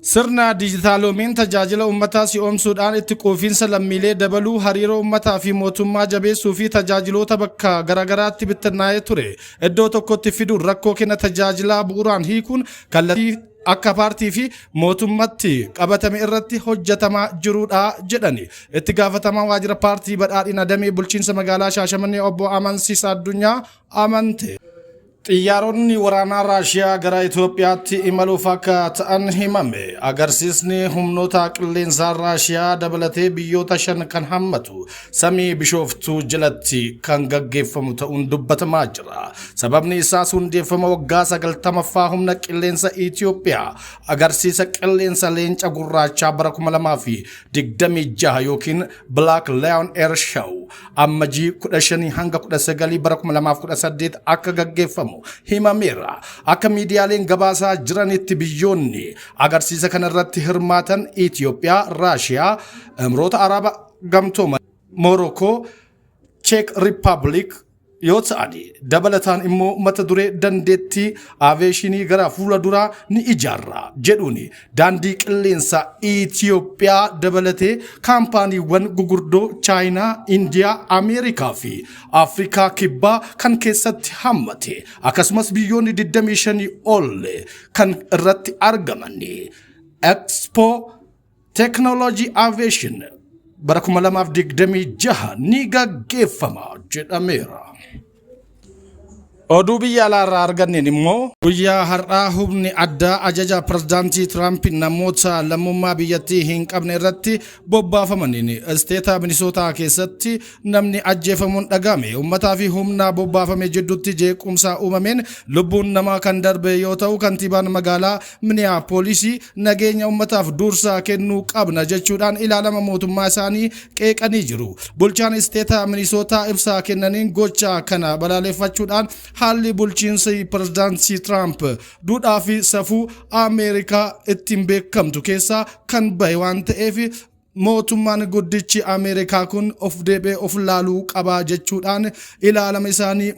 Sirna dijitaaloomiin tajaajila uummataa si'oomsuudhaan itti quufinsa lammiilee dabaluu hariiroo uummataa fi mootummaa jabeessuu fi tajaajiloota bakka garaagaraatti bittinnaa'ee ture iddoo tokkotti fiduun rakkoo kenna tajaajilaa bu'uuraan hiikuun kallattii akka paartii fi mootummaatti qabatame irratti hojjetamaa jiruudha jedhani itti gaafatamaa waajjira paartii badhaadhina damee bulchiinsa magaalaa Shaashamannee obbo Amansiisaa Addunyaa amante. Xiyyaaronni waraanaa Raashiyaa gara Itoophiyaatti imaluuf akka ta'an himame. Agarsiisni humnoota qilleensaa Raashiyaa dabalatee biyyoota 5 kan hammatu samii Bishooftuu jalatti kan gaggeeffamu ta'uun dubbatamaa jira. Sababni isaas hundeeffama waggaa 90ffaa humna qilleensa Itoophiyaa agarsiisa qilleensa leenca gurraachaa bara 2026 yookiin Black Lion Air Show ammajii 15 hanga 19 bara 2018 akka gaggeeffamu himameera. Akka miidiyaaleen gabaasaa jiranitti biyyoonni agarsiisa kanarratti hirmaatan Itoophiyaa, Raashiyaa, Emiroota Araba Gamtooma, Morokoo, Czech Republic yoo ta'an dabalataan immoo mata duree dandeettii aaviyeeshinii gara fuula duraa ni ijaarra jedhuun daandii qilleensa Itoophiyaa dabalatee kaampaaniiwwan gugurdoo Chaayinaa, Indiyaa, Ameerikaa fi Afrikaa kibbaa kan keessatti hammate akkasumas biyyoonni 25 ol kan irratti argaman Expo Technology Aviation bara 2026 ni gaggeeffama jedhameera. Oduu biyya alaarraa arganneen immoo guyyaa har'aa humni addaa ajaja pirezidaantii Tiraamp namoota lammummaa biyyattii hin qabne irratti bobbaafamaniin isteeta Minisootaa keessatti namni ajjeefamuun dhagame uummataa fi humna bobbaafame jidduutti jeequmsa uumameen lubbuun namaa kan darbe yoo ta'u kantiibaan magaalaa Minneapolis nageenya uummataaf dursa kennuu qabna jechuudhaan ilaalama mootummaa isaanii qeeqanii jiru. Bulchaan isteeta Minisootaa ibsa kennaniin gocha kana balaaleffachuudhaan haalli bulchiinsi pirezidaantii Tiraamp duudhaa fi safuu Ameerikaa ittiin beekamtu keessaa kan bahe waan ta'eef mootummaan guddichi Ameerikaa kun of deebee of laaluu qaba jechuudhaan ilaalama isaanii